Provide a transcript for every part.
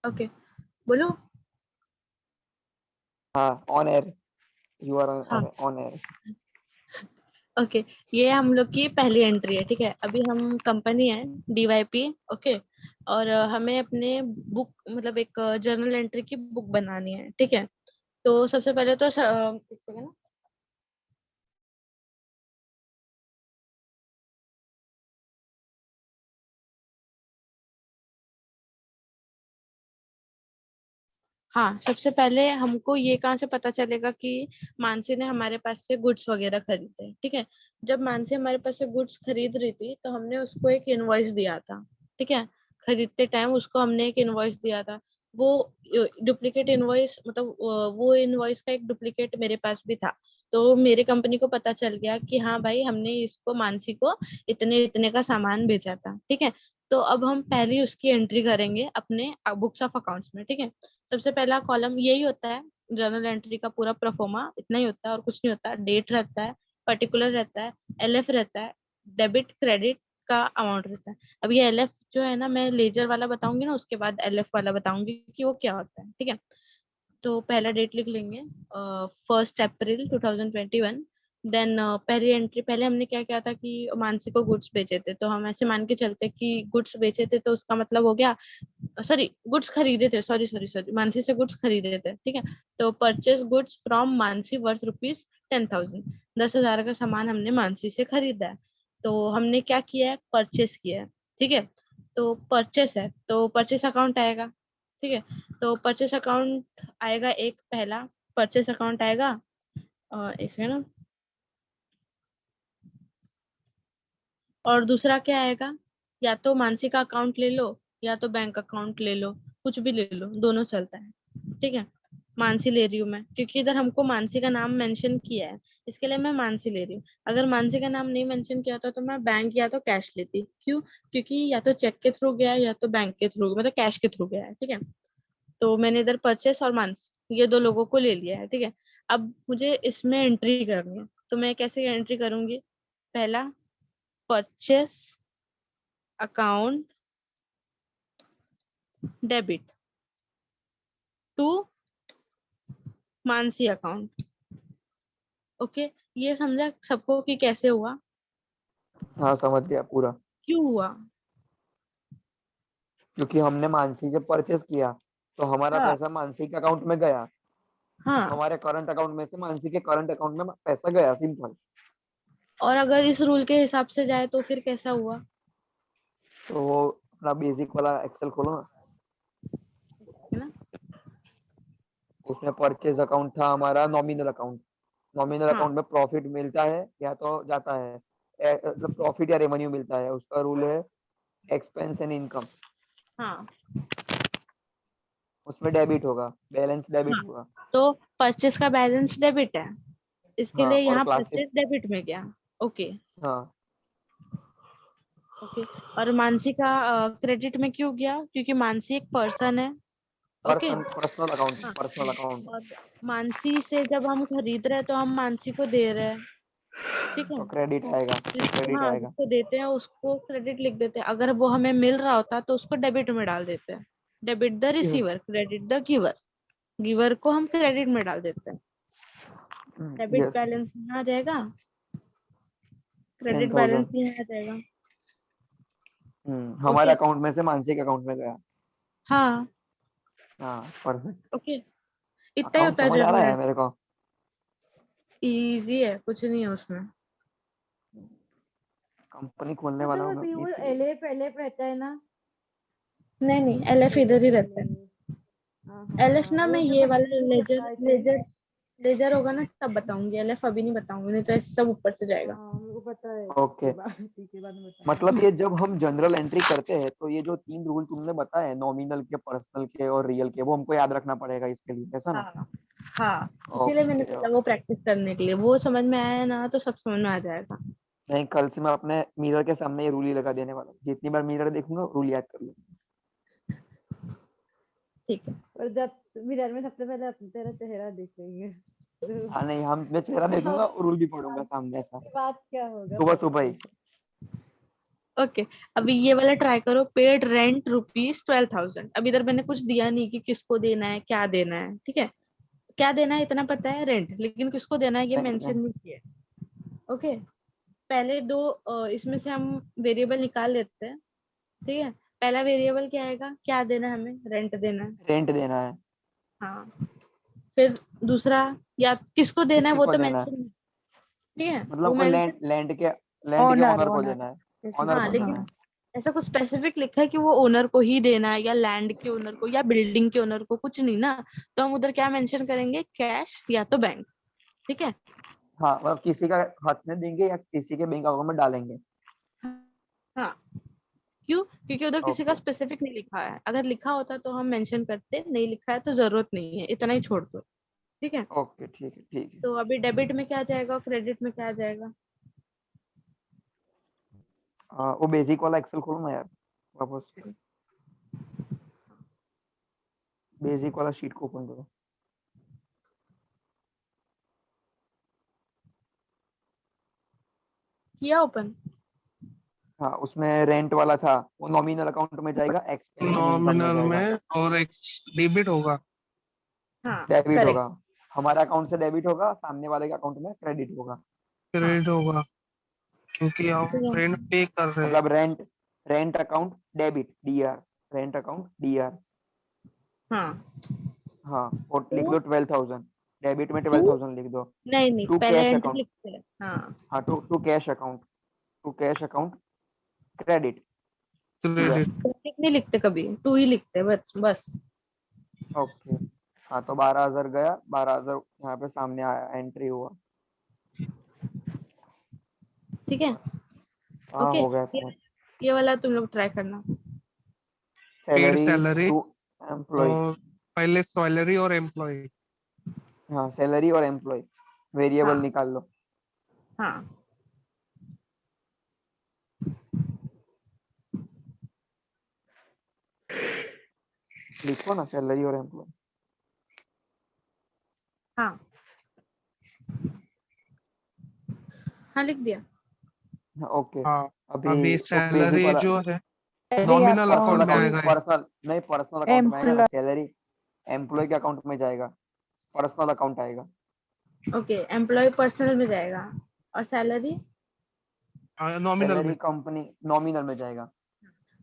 Okay, बोलो। हाँ, on air, you are हाँ, ऑन एयर। ओके। ये हम लोग की पहली एंट्री है, ठीक है। अभी हम कंपनी है DYP, ओके। और हमें अपने बुक मतलब एक जर्नल एंट्री की बुक बनानी है, ठीक है। तो सबसे पहले तो एक सेकंड ना। हाँ, सबसे पहले हमको ये कहाँ से पता चलेगा कि मानसी ने हमारे पास से गुड्स वगैरह खरीदे हैं, ठीक है। जब मानसी हमारे पास से गुड्स खरीद रही थी तो हमने उसको एक इनवॉइस दिया था, ठीक है। खरीदते टाइम उसको हमने एक इनवॉइस दिया था। वो डुप्लीकेट इनवॉइस मतलब वो इनवॉइस का एक डुप्लीकेट मेरे पास भी था। तो मेरे कंपनी को पता चल गया कि हाँ भाई, हमने इसको मानसी को इतने इतने का सामान भेजा था, ठीक है। तो अब हम पहली उसकी एंट्री करेंगे अपने बुक्स ऑफ अकाउंट्स में, ठीक है। सबसे पहला कॉलम यही होता है, जर्नल एंट्री का पूरा प्रोफोमा इतना ही होता है और कुछ नहीं होता। डेट रहता है, पर्टिकुलर रहता है, LF रहता है, डेबिट क्रेडिट का अमाउंट रहता है। अब ये LF जो है ना, मैं लेजर वाला बताऊंगी ना, उसके बाद LF वाला बताऊंगी कि वो क्या होता है, ठीक है। तो पहला डेट लिख लेंगे 1 अप्रैल 2021। देन पहली एंट्री, पहले हमने क्या किया था कि मानसी को गुड्स बेचे थे, तो हम ऐसे मान के चलते कि गुड्स बेचे थे तो उसका मतलब हो गया, सॉरी गुड्स खरीदे थे, सॉरी सॉरी सॉरी, मानसी से गुड्स खरीदे थे, ठीक है। तो purchase goods from Mansi worth ₹10,000। 10,000 का सामान हमने मानसी से खरीदा है। तो हमने क्या किया है, परचेस किया है, ठीक है। तो परचेस है तो परचेस अकाउंट आएगा, ठीक है। तो परचेस अकाउंट आएगा, एक पहला परचेस अकाउंट आएगा। एक सेकंड ना। और दूसरा क्या आएगा, या तो मानसी का अकाउंट ले लो या तो बैंक अकाउंट ले लो, कुछ भी ले लो, दोनों चलता है, ठीक है। मानसी ले रही हूँ मैं क्योंकि इधर हमको मानसी का नाम मेंशन किया है, इसके लिए मैं मानसी ले रही हूँ। अगर मानसी का नाम नहीं मेंशन किया होता तो मैं बैंक या तो कैश लेती, क्यों? क्योंकि या तो चेक के थ्रू गया है या तो बैंक के थ्रू, मतलब कैश के थ्रू गया है, ठीक है। तो मैंने इधर परचेस और मानसी ये दो लोगों को ले लिया है, ठीक है। अब मुझे इसमें एंट्री करनी है, तो मैं कैसे एंट्री करूंगी? पहला, purchase account debit to Mansi account, okay. ये समझा सबको कि कैसे हुआ, हाँ, समझ गया पूरा। क्यों हुआ? क्योंकि हमने मानसी से परचेस किया तो हमारा हाँ, पैसा मानसी के अकाउंट में गया, हाँ। हमारे करंट अकाउंट में से मानसी के करंट अकाउंट में पैसा गया, सिंपल। और अगर इस रूल के हिसाब से जाए तो फिर कैसा हुआ? तो वो अपना बेसिक वाला एक्सेल खोलो ना, है ना? उसमें परचेज अकाउंट था हमारा नॉमिनल अकाउंट। नॉमिनल हाँ, अकाउंट में प्रॉफिट मिलता है या तो जाता है, मतलब प्रॉफिट या रेवेन्यू मिलता है, उसका रूल है एक्सपेंस एंड इनकम। हाँ, उसमें डेबिट होगा, बैलेंस डेबिट हाँ। होगा। तो परचेस का बैलेंस डेबिट है, इसके हाँ, लिए और यहाँ क्लासिक। परचेस डेबिट में गया, ओके। हाँ, ओके। और मानसी का क्रेडिट में क्यों गया? क्योंकि मानसी एक पर्सन है, ओके। पर्सनल अकाउंट, हाँ। Personal account. और मानसी से जब हम खरीद रहे हैं तो हम मानसी को दे रहे हैं, ठीक है। तो क्रेडिट आएगा, जिसको, क्रेडिट हाँ, आएगा। जिसको देते हैं उसको क्रेडिट लिख देते हैं। अगर वो हमें मिल रहा होता तो उसको डेबिट में डाल देते हैं। Debit the receiver, credit the giver. Giver को हम क्रेडिट में डाल देते हैं। Debit yes. बैलेंस यहाँ आ जाएगा, टेन क्रेडिट बैलेंस थाउजेंड यहाँ आ जाएगा, हमारे ओके। अकाउंट में से मानसिक अकाउंट में गया। हाँ, हाँ, परफेक्ट। ओके। इतना ही अकाउंट होता है समझ आ रहा जर्नल। है मेरे को। इजी है, कुछ नहीं है उसमें। कंपनी खोलने तो वाला फिर हूँ वो मैं भी अपनी, वो इसलिए। एलएफ रहता है ना। नहीं नहीं, LF इधर ही रहता है। हाँ हाँ LF हाँ, ना मैं वो जो ये वाला कंपनी में जब लेजर आए थे। लेजर लेजर होगा ना तब बताऊंगी, LF अभी नहीं बताऊंगी, नहीं तो ऐसे सब ऊपर से जाएगा। हाँ मेरे को पता है, ओके, ठीक है बाद में बताना। मतलब ये जब हम जनरल एंट्री करते हैं तो ये जो 3 रूल तुमने बताए, नॉमिनल के, पर्सनल के और रियल के, वो हमको याद रखना पड़ेगा इसके लिए, ऐसा ना? हाँ, हाँ। इसीलिए मैंने ओके, बोला वो ओके। प्रैक्टिस करने के लिए, वो समझ में आया ना तो सब समझ में आ जाएगा। नहीं, कल से मैं अपने मिरर के सामने ये रूल ही लगा देने वाला हूँ, जितनी बार मिरर देखूंगा रूल याद कर लूंगा। ठीक है। और जब मिरर में सबसे पहले अपना तेरा चेहरा देखेंगे। हाँ, नहीं, हम मैं चेहरा देखूंगा अब और रूल भी पढ़ूंगा सामने, ऐसा बात क्या होगा सुबह पता सुबह ही। नहीं। ओके, अभी ये वाला ट्राई करो, पेड रेंट ₹12,000। अब इधर मैंने कुछ दिया नहीं कि किसको देना है, क्या देना है, ठीक है। क्या देना है इतना पता है, रेंट, लेकिन किसको देना है ये मेंशन नहीं किया। ओके, पहले दो इसमें से हम वेरिएबल निकाल लेते हैं, ठीक है। पहला वेरिएबल क्या आएगा, क्या देना है हमें, रेंट देना है। रेंट देना है। हाँ, फिर दूसरा, या किसको देना है वो किसको तो देना है, मेंशन, ठीक है, मतलब वो कोई मेंशन। लैंड के ओनर ओनर को ओनर देना है, किसी ओनर को हाँ, को देना लेकिन है। ऐसा कुछ स्पेसिफिक लिखा है कि वो ओनर को ही देना है, या लैंड के ओनर को, या बिल्डिंग के ओनर को, कुछ नहीं ना। तो हम उधर क्या मेंशन करेंगे, कैश या तो बैंक, ठीक है। हाँ, मतलब किसी का हाथ में देंगे या किसी के बैंक अकाउंट में डालेंगे। हाँ, क्यों, क्योंकि उधर किसी का ओके स्पेसिफिक नहीं लिखा है। अगर लिखा होता तो हम मेंशन करते, नहीं लिखा है तो जरूरत नहीं है, इतना ही छोड़ दो, ठीक है। ओके, ठीक है ठीक है। तो अभी डेबिट में क्या जाएगा और क्रेडिट में क्या जाएगा। वो बेसिक वाला एक्सेल खोलो ना यार, वापस बेसिक वाला शीट को ओपन करो। किया ओपन। हाँ, उसमें रेंट वाला था, वो नॉमिनल अकाउंट में जाएगा, एक्सपेंस एंड इनकम में नॉमिनल जाएगा, में और एक डेबिट होगा। हाँ, डेबिट करेक्ट। होगा। हमारे अकाउंट से डेबिट होगा, सामने वाले के अकाउंट में क्रेडिट होगा। हाँ, क्रेडिट होगा क्योंकि हम तो रेंट पे कर रहे हैं। मतलब rent rent account debit DR, rent account DR. हाँ, हाँ, और लिख टू दो 12,000, डेबिट में टू 12,000 लिख दो। नहीं नहीं, टू पहले कैश एंट्री अकाउंट, लिखते हैं। हाँ, हाँ, to cash account, to cash account credit DR. Credit credit नहीं लिखते कभी, टू ही लिखते हैं, बस बस। ओके, हाँ, तो 12,000 गया, 12,000 यहाँ पे सामने आया, एंट्री हुआ। ठीक है। हाँ, ओके, हो गया ये समझ। ये वाला तुम लोग ट्राई करना। Paid salary salary to employ. और पहले सैलरी और एम्प्लॉय। हाँ, सैलरी और एम्प्लॉय, वेरिएबल हाँ, निकाल लो। हाँ, लिखो ना, सैलरी और एम्प्लॉय। हाँ, हाँ, लिख दिया। ओके, हाँ, अभी अभी वो बेसिक सैलरी वाला जो है सैलरी नॉमिनल पर्सनल अकाउंट में अकाउंट अकाउंट, आएगा ये। पर्सनल नहीं, पर्सनल अकाउंट में आएगा ना, एम्प्लॉय सैलरी एम्प्लॉय के अकाउंट में जाएगा, पर्सनल अकाउंट आएगा। ओके, एम्प्लॉय पर्सनल में जाएगा, और सैलरी नॉमिनल सैलरी में। कंपनी नॉमिनल में जाएगा।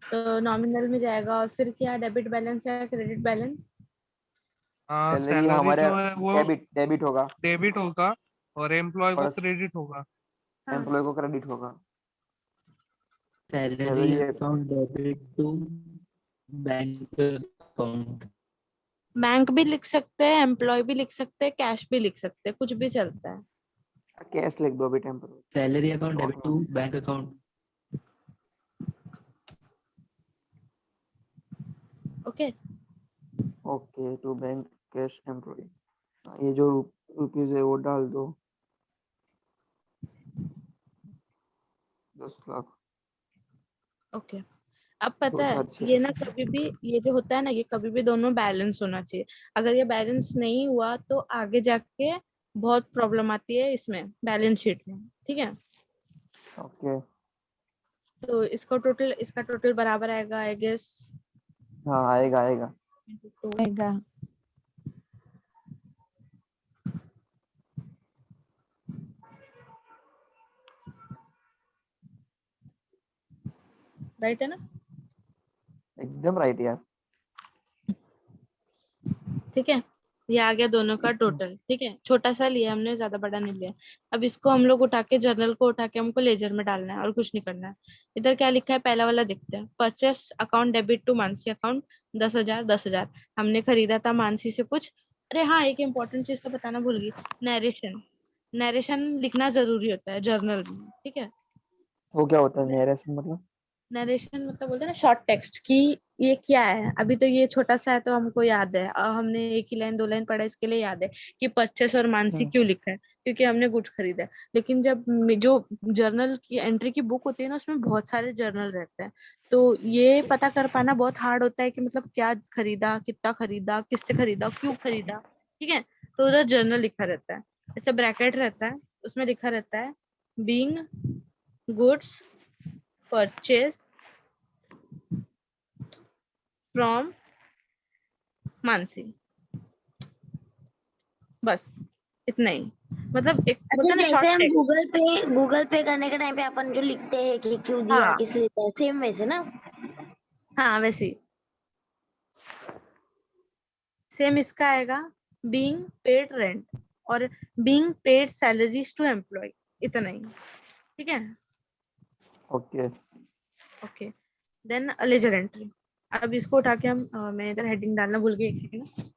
तो नॉमिनल में जाएगा, और फिर क्या, डेबिट बैलेंस या क्रेडिट बैलेंस। सैलरी सैलरी हमारे जो है वो डेबिट डेबिट होगा, डेबिट होगा और एम्प्लॉय को पर क्रेडिट होगा। हाँ, एम्प्लॉय को क्रेडिट होगा। Salary salary account debit to bank account. Bank भी लिख सकते हैं, एम्प्लॉय भी लिख सकते हैं, कैश भी लिख सकते हैं, कुछ भी चलता है। कैश लिख दो अभी, temporary salary account short debit में। To bank account. Okay, okay, to bank cash employ, ये जो रुपीज है वो डाल दो, 10 लाख। ओके। अब पता है, 2,600। ये ना कभी भी, ये जो होता है ना, ये कभी भी दोनों बैलेंस होना चाहिए। अगर ये बैलेंस नहीं हुआ तो आगे जाके बहुत प्रॉब्लम आती है इसमें, बैलेंस शीट में, ठीक है। ओके, तो इसका टोटल बराबर आएगा, आई गेस। हाँ, आएगा आएगा। आएगा। राइट है ना। एकदम राइट यार। ठीक है, ये आ गया दोनों का टोटल, ठीक है। छोटा सा लिया हमने, ज्यादा बड़ा नहीं लिया। अब इसको हम लोग उठा के, जर्नल को उठा के हमको लेजर में डालना है, और कुछ नहीं करना है। इधर क्या लिखा है, पहला वाला देखते हैं, purchase account debit to Mansi account, 10,000 10,000। हमने खरीदा था मानसी से कुछ। अरे हाँ, एक इम्पोर्टेंट चीज तो बताना भूल गई, नरेशन। नरेशन लिखना जरूरी होता है जर्नल में, ठीक है। वो क्या होता है नरेशन मतलब? नरेशन मतलब बोलते हैं ना, शॉर्ट टेक्स्ट, कि ये क्या है। अभी तो ये छोटा सा है तो हमको याद है, और हमने एक ही लाइन 2 लाइन पढ़ा, इसके लिए याद है कि परचेस और मानसी हम्म, क्यों लिखा है, क्योंकि हमने गुड्स खरीदा है। लेकिन जब जो जर्नल की एंट्री की बुक होती है ना, उसमें बहुत सारे जर्नल रहते हैं। तो ये पता कर पाना बहुत हार्ड होता है कि मतलब क्या खरीदा, कितना खरीदा, किससे खरीदा, क्यों खरीदा, ठीक है। तो उधर जर्नल लिखा रहता है, ऐसे ब्रैकेट रहता है, उसमें लिखा रहता है being goods purchase from Mansi, बस इतना ही। मतलब एक अच्छा, बोलते हैं ना जैसे शॉर्ट हम टेक्स्ट। गूगल पे करने के टाइम पे अपन जो लिखते हैं कि क्यों दिया, हाँ किस लिए दिया, सेम वैसे ना। हाँ वैसे ही। सेम इसका आएगा बीइंग पेड रेंट और being paid salaries to employ, इतना ही। ठीक है, okay okay. Then ledger entry. अब इसको उठा के हम मैं इधर हेडिंग डालना भूल गई, एक सेकंड।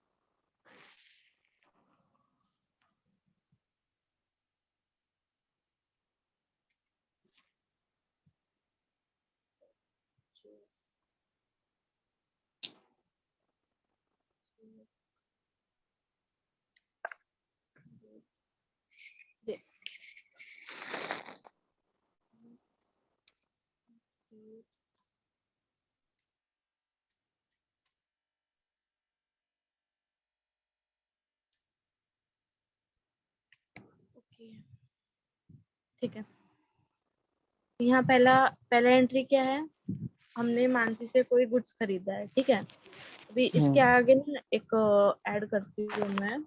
ओके, ठीक है। यहाँ पहला पहला एंट्री क्या है, हमने मानसी से कोई गुड्स खरीदा है, ठीक है। अभी इसके आगे ना एक ऐड करती हूँ मैं।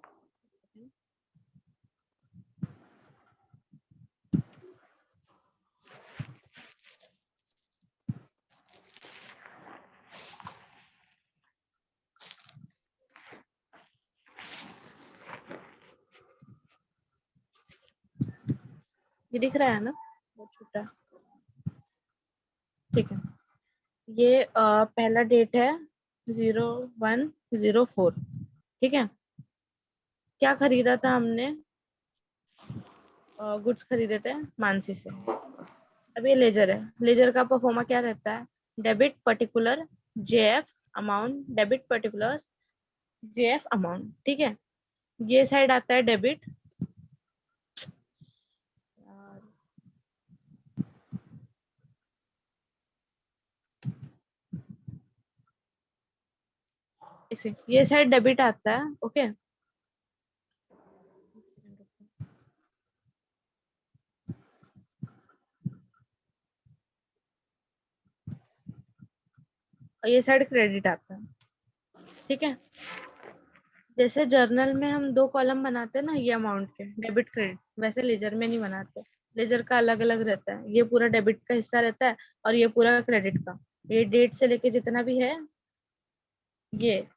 ये दिख रहा है ना, बहुत छोटा, ठीक है। ये पहला डेट है 0104, ठीक है। क्या खरीदा था हमने, गुड्स खरीदे थे मानसी से। अब ये लेजर है, लेजर का परफॉर्मा क्या रहता है, debit particular JF amount, debit particular JF amount, ठीक है। ये साइड आता है डेबिट, ये साइड डेबिट आता है, ओके। और ये साइड क्रेडिट आता है, ठीक है। जैसे जर्नल में हम 2 कॉलम बनाते हैं ना ये अमाउंट के, डेबिट क्रेडिट, वैसे लेजर में नहीं बनाते। लेजर का अलग अलग रहता है, ये पूरा डेबिट का हिस्सा रहता है और ये पूरा क्रेडिट का। ये डेट से लेके जितना भी है ये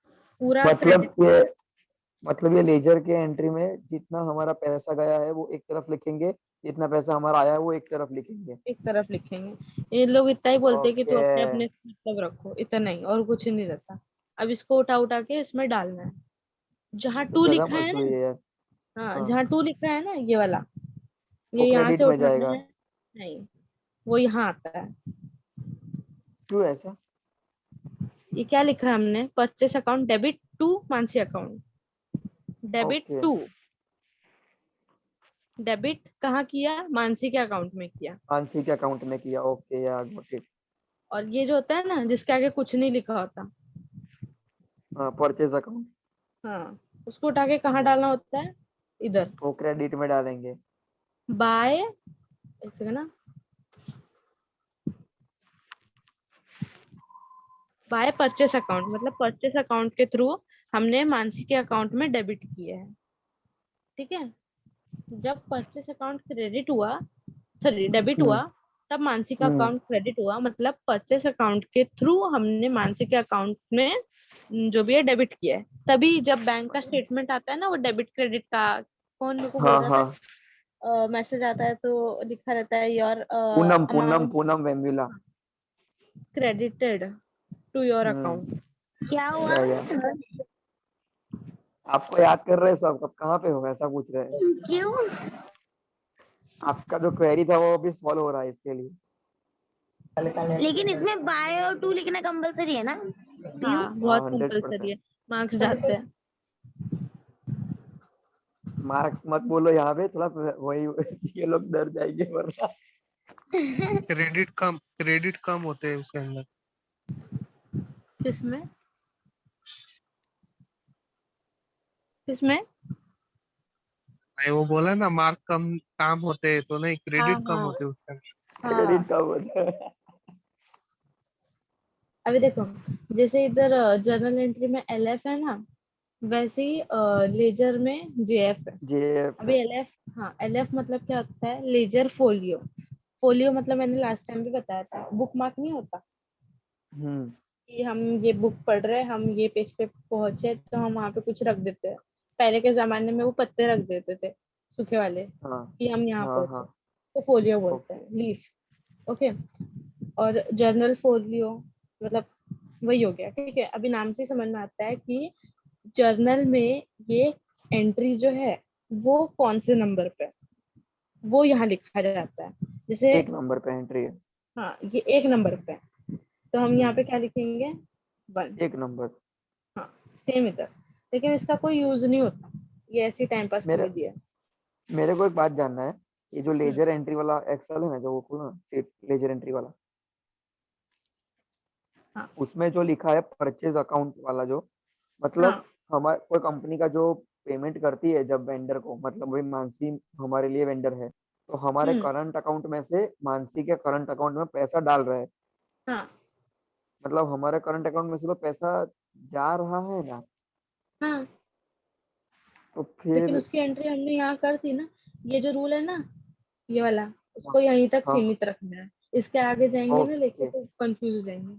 पूरा क्रेडिट। मतलब ये लेजर के एंट्री में जितना हमारा पैसा गया है वो एक तरफ लिखेंगे, जितना पैसा हमारा आया है वो एक तरफ लिखेंगे। एक तरफ लिखेंगे। ये लोग इतना ही बोलते हैं कि तू ओके, अपने अपने मतलब रखो, इतना ही, और कुछ नहीं रहता। अब इसको उठा उठा के इसमें डालना है, जहाँ तो 2 जगह लिखा मत है दो ना। ये। हाँ, हाँ, जहाँ 2 लिखा है ना ये वाला, वो ये यहाँ क्रेडिट से में उठाना जाएगा। है। नहीं, वो यहाँ आता है। क्यों ऐसा? ये क्या लिखा है हमने, purchase account debit to Mansi account, debit okay, to, debit कहाँ किया, मानसी के अकाउंट में किया। मानसी के अकाउंट में किया। ओके यार, गॉट इट। और ये जो होता है ना जिसके आगे कुछ नहीं लिखा होता, हाँ, परचेज अकाउंट, हाँ, उसको उठा के कहाँ डालना होता है, इधर। वो क्रेडिट में डालेंगे। बाय, एक सेकंड ना, बाय परचेस अकाउंट, मतलब परचेस अकाउंट के थ्रू हमने मानसी के अकाउंट में डेबिट किया है, ठीक है। जब परचेस अकाउंट क्रेडिट हुआ, सॉरी डेबिट हुआ, तब मानसी का अकाउंट क्रेडिट हुआ, मतलब परचेस अकाउंट के थ्रू हमने मानसी के अकाउंट में जो भी है डेबिट किया है। तभी जब बैंक का स्टेटमेंट आता है ना, वो डेबिट क्रेडिट का, कौन मेरे को बोल हाँ रहा हाँ, था, मैसेज आता है तो लिखा रहता है योर पूनम पूनम अमाउंट पूनम वेम्बुला। Credited to your hmm, account. क्या हुआ? या आपको याद कर रहे हैं सब, कब कहाँ पे हो ऐसा पूछ रहे हैं। क्यों? आपका जो क्वेरी था वो अभी सॉल्व हो रहा है इसके लिए। लेकिन इसमें बाय और टू लिखना कंपलसरी है ना? हाँ, हाँ, बहुत कंपलसरी 100%। है, मार्क्स जाते हैं। मार्क्स मत बोलो यहाँ पे, थोड़ा वही ये लोग डर जाएंगे वरना। क्रेडिट कम होते हैं उसके अंदर। किसमें, किसमें? मैं वो बोला ना, मार्क कम काम होते हैं तो नहीं, हाँ क्रेडिट कम हाँ होते हैं उसके अंदर। हाँ, क्रेडिट का बोलते हैं। अभी देखो, जैसे इधर जर्नल एंट्री में LF है ना, वैसे ही लेजर में JF है। JF अभी है। LF, हाँ, LF मतलब क्या होता है, लेजर फोलियो। फोलियो मतलब मैंने लास्ट टाइम भी बताया था, बुक मार्क नहीं होता हम्म। कि हम ये बुक पढ़ रहे हैं, हम ये पेज पे पहुंचे तो हम वहां पे कुछ रख देते हैं। पहले के जमाने में वो पत्ते रख देते थे, सूखे वाले, हाँ कि हम यहाँ हाँ पहुंचे, हाँ। तो फोलियो बोलते ओके। हैं, लीफ। ओके। और जर्नल फोलियो मतलब वही हो गया, ठीक है। अभी नाम से समझ में आता है कि जर्नल में ये एंट्री जो है वो कौन से नंबर पे है, वो यहाँ लिखा जाता है। जैसे 1 नंबर पे एंट्री है। हाँ, ये 1 नंबर पे है, तो हम यहाँ पे हम्म। क्या लिखेंगे, 1। 1 नंबर। हाँ, सेम इधर। लेकिन इसका कोई यूज नहीं होता, ये ऐसे टाइम पास के मेरे लिए दिया है। मेरे को एक बात जानना है, ये जो हम्म, लेजर एंट्री वाला एक्सेल है ना, जो वो ना शीट लेजर एंट्री वाला, हाँ उसमें जो लिखा है परचेज अकाउंट वाला, जो मतलब हाँ। हमारे कोई कंपनी का जो पेमेंट करती है जब वेंडर को, मतलब वही मानसी हमारे लिए वेंडर है, तो हमारे हम्म। करंट अकाउंट में से मानसी के करंट अकाउंट में पैसा डाल रहा है, हाँ मतलब हमारे करंट अकाउंट में से तो पैसा जा रहा है ना, हाँ। तो लेकिन फिर। उसकी एंट्री हमने यहाँ कर दी ना, ये जो रूल है ना, ये वाला, हाँ उसको यहीं तक हाँ। सीमित रखना है। इसके आगे जाएंगे ना लेके ओके तो कंफ्यूज हो जाएंगे।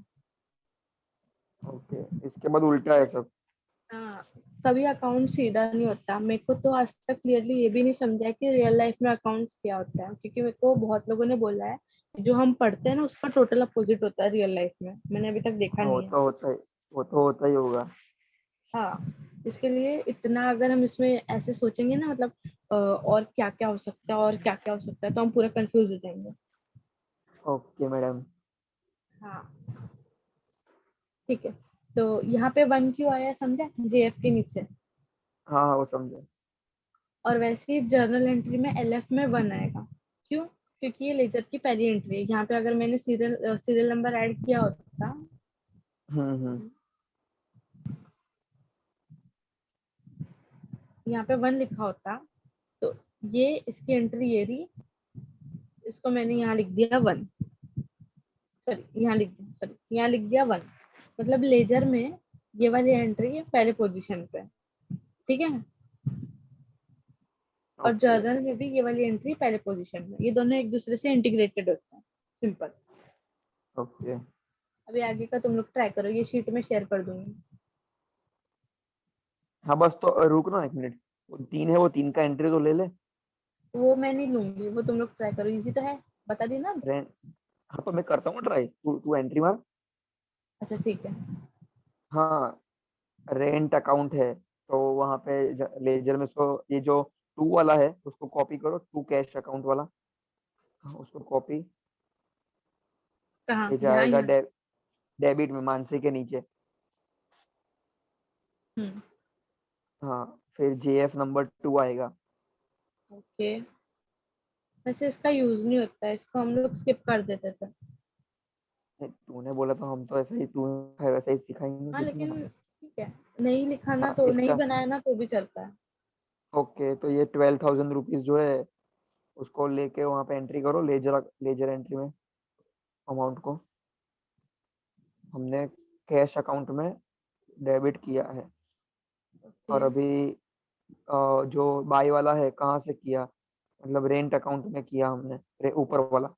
ओके, इसके बाद उल्टा है सब। हाँ, कभी अकाउंट सीधा नहीं होता। मेरे को तो आज तक क्लियरली ये भी नहीं समझा कि रियल लाइफ में अकाउंट्स क्या होता है, क्योंकि मेरे को बहुत लोगों ने बोला है कि जो हम पढ़ते हैं ना उसका टोटल अपोजिट होता है रियल लाइफ में। मैंने अभी तक देखा हाँ, नहीं है। वो तो होता ही होगा। हाँ, इसके लिए इतना अगर हम इसमें ऐसे सोचेंगे ना, मतलब और क्या क्या हो सकता है, और क्या क्या हो सकता है, तो हम पूरा कंफ्यूज हो जाएंगे। Okay madam. हाँ, ठीक है। तो यहाँ पे 1 क्यों आया समझा, JF के नीचे। हाँ हाँ, वो समझे। और वैसे ही जर्नल एंट्री में LF में 1 आएगा। क्यों? क्योंकि ये लेजर की पहली एंट्री है। यहाँ पे अगर मैंने सीरियल नंबर ऐड किया होता, हम्म। यहाँ पे 1 लिखा होता, तो ये इसकी एंट्री ये रही, इसको मैंने यहाँ लिख दिया 1, सॉरी यहाँ लिख दिया 1। मतलब लेजर में ये वाली एंट्री पहले पोजीशन पे है, ठीक है। और ओके जर्नल में भी ये वाली एंट्री पहले पोजीशन में, ये दोनों एक दूसरे से इंटीग्रेटेड होते हैं। सिंपल। ओके। अभी आगे का तुम लोग ट्राई करो, ये शीट में शेयर कर दूंगी। हाँ बस, तो रुक ना 1 मिनट, वो 3 है, वो 3 का एंट्री तो ले ले। वो मैं नहीं लूंगी, वो तुम लोग ट्राई करो, इजी तो है, बता दी ना। रेंट। हाँ तो मैं करता हूँ ट्राई, तू तू एंट्री मार। अच्छा ठीक है। हाँ, रेंट अकाउंट है, तो वहाँ पे लेजर में उसको ये जो 2 वाला है उसको कॉपी करो, 2 कैश अकाउंट वाला। हाँ, उसको कॉपी। कहाँ, ये यहाँ जाएगा यहाँ। डेबिट में मानसी के नीचे। हम्म। हाँ, फिर JF नंबर 2 आएगा। ओके। वैसे इसका यूज नहीं होता है, इसको हम लोग स्किप कर देते थे। तूने बोला तो हम तो ऐसा ही, तू है वैसा ही सिखाएंगे हाँ कुछ भी। लेकिन ठीक है, नहीं लिखा ना हाँ तो नहीं इसका। बनाया ना तो भी चलता है। ओके, तो ये 12,000 रुपीज जो है उसको लेके वहाँ पे एंट्री करो, लेजर लेजर एंट्री में अमाउंट को हमने कैश अकाउंट में डेबिट किया है। ओके। और अभी जो बाई वाला है कहाँ से किया, मतलब रेंट अकाउंट में किया हमने, ऊपर वाला।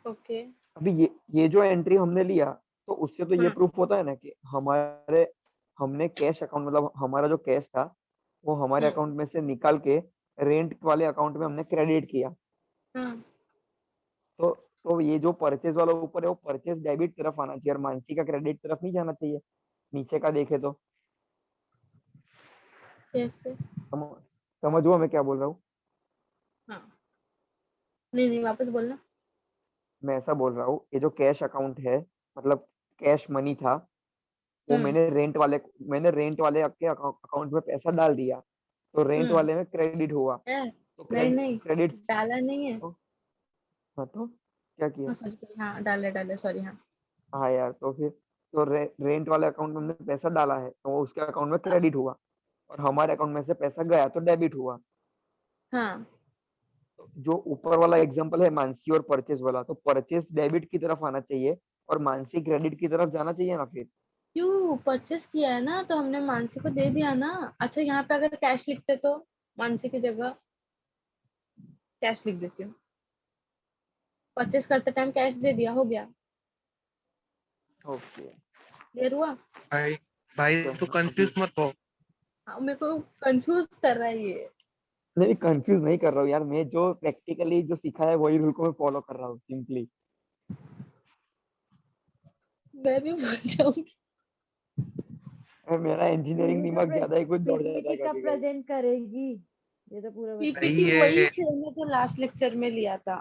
ओके। अभी ये जो एंट्री हमने लिया, तो उससे तो ये हाँ। प्रूफ होता है ना कि हमारे हमने कैश अकाउंट, मतलब हमारा जो कैश था वो हमारे हम्म। अकाउंट में से निकाल के रेंट वाले अकाउंट में हमने क्रेडिट किया। हाँ। तो ये जो परचेज वाला ऊपर है वो परचेज डेबिट तरफ आना चाहिए और मानसी का क्रेडिट तरफ नहीं जाना चाहिए, नीचे का देखे तो। कैसे? सम, समझ हुआ मैं क्या बोल रहा हूँ? हाँ, नहीं नहीं, वापस बोलना। मैं ऐसा बोल रहा हूँ, ये जो कैश अकाउंट है, मतलब कैश मनी था, वो हम्म। मैंने रेंट वाले के अकाउंट में पैसा डाल दिया, तो रेंट हम्म। वाले में क्रेडिट हुआ। है। तो नहीं नहीं, क्रेडिट। डाला नहीं है। तो, हाँ तो क्या किया? हाँ सॉरी, हाँ डाले डाले, सॉरी हाँ। हाँ यार, तो फिर तो रेंट वाले अकाउंट में हमने पैसा डाला है तो वो उसके अकाउंट में क्रेडिट हुआ और हमारे अकाउंट में से पैसा गया तो डेबिट हुआ। हाँ तो जो ऊपर वाला एग्जांपल है मानसी और परचेज वाला, तो परचेज डेबिट की तरफ आना चाहिए और मानसी क्रेडिट की तरफ जाना चाहिए ना फिर। क्यों, परचेस किया है ना तो हमने मानसी को दे दिया ना। अच्छा यहाँ पे अगर कैश लिखते तो मानसी की जगह कैश लिख देती हूँ, परचेस करते टाइम कैश दे दिया, हो गया, ओके क्लियर हुआ। भाई भाई तू कंफ्यूज मत हो। हाँ, मेरे को कंफ्यूज कर रहा है ये। नहीं कंफ्यूज नहीं कर रहा हूँ यार, मैं जो प्रैक्टिकली जो सीखा है वही रूल को मैं फॉलो कर रहा हूँ सिंपली। मैं भी भूल जाऊंगी। मेरा इंजीनियरिंग दीदी तो दिमाग ज्यादा ही कुछ दौड़ जाता है पीपीटी कब कभी कभी। प्रेजेंट करेगी, ये तो पूरा बता। पीपीटी सही वही है। सेम है जो लास्ट लेक्चर में लिया था।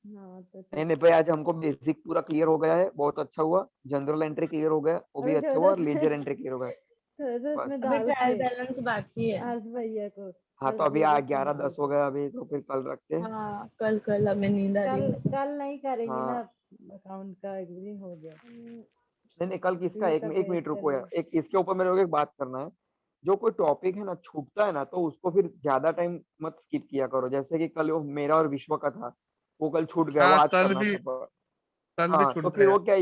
हाँ तो नहीं नहीं भाई, आज हमको बेसिक पूरा क्लियर हो गया है, बहुत अच्छा हुआ। जनरल एंट्री क्लियर हो गया, वो भी अभी अच्छा हुआ, और लेजर एंट्री क्लियर हो गया। थोड़ा सा बस उसमें अभी डाउट ट्रायल है बैलेंस बाकी है। आज भैया को, हाँ, बस तो अभी वो आ उसमें 11:10 डाउट हो है। गया अभी, तो फिर कल रखते हैं। हाँ कल कल हमें नींद आ रही कल है। कल नहीं करेंगे ना, हाँ अकाउंट का एक दिन हो गया, नहीं नहीं, कल अभी किसका, वो एक तक मिनट रुको यार, करेंगे। एक इसके ऊपर मेरे को एक बात करना है। जो कोई टॉपिक है ना छूटता है ना, तो उसको फिर ज्यादा टाइम मत स्किप किया करो। जैसे कि कल वो मेरा और विश्व का था, वो कल छूट गया, वो हाँ आज करना था कल भी हाँ, छूट तो फिर गया। वो क्या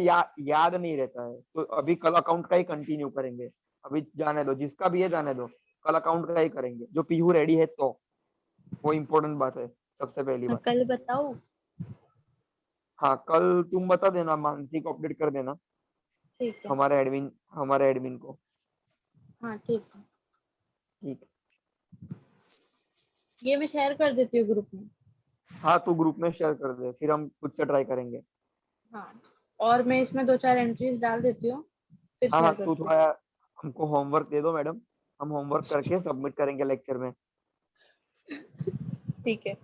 याद नहीं रहता है। तो अभी कल अकाउंट का ही कंटिन्यू करेंगे। अभी जाने दो, जिसका भी है जाने दो, कल अकाउंट का ही करेंगे। जो पीहू रेडी है तो वो इम्पोर्टेंट बात है, सबसे पहली मैं बात। कल बताऊँ। हाँ कल तुम बता देना, मानसी को अपडेट कर देना, ठीक है। हमारे एडमिन को। हाँ ठीक है, ठीक है। ये मैं शेयर कर देती हूँ ग्रुप में। हाँ तू ग्रुप में शेयर कर दे, फिर हम खुद से ट्राई करेंगे। हाँ और मैं इसमें 2-4 एंट्रीज डाल देती हूँ, फिर हाँ हाँ, शेयर तू करती थोड़ा हमको होमवर्क दे दो मैडम, हम होमवर्क करके सबमिट करेंगे लेक्चर में। हूँ। ठीक है।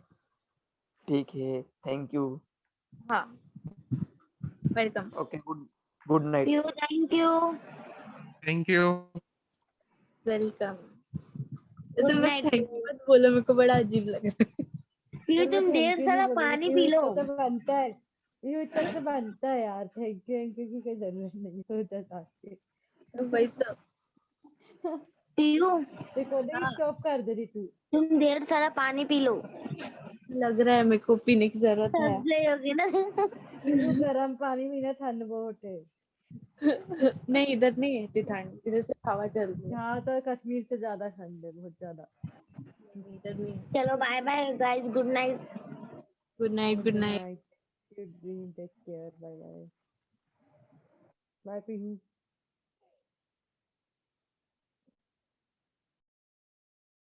ठीक है, थैंक यू। हाँ welcome. Okay, good good night. Thank you. Thank you. Welcome. Good तुम लोग नाइट। थैंक यू मत बोलो, मेरे को बड़ा अजीब लग रहा है। ये चलो तुम थैंक ढेर यू नहीं सारा बोलेंगे, पानी ये पी लो। इतना तो बनता है, ये इतना तो बनता है यार, थैंक यू की कोई जरूरत नहीं सोचा था के। वही तो। पीलू, रिकॉर्डिंग हाँ स्टॉप कर दे रही तू, तुम ढेर सारा पानी पी लो, लग रहा है मेरे को पीने की जरूरत है। थक जाओगे ना। तू गर्म पानी पीना, ठंड बहुत है। नहीं इधर नहीं है इतनी ठंड, इधर से हवा चल रही है। यहाँ तो कश्मीर से ज्यादा ठंड है, बहुत ज्यादा। इधर नहीं है। चलो bye bye guys, good night. Good night, good good night. Night, good dream, take care, bye bye, bye Pihu.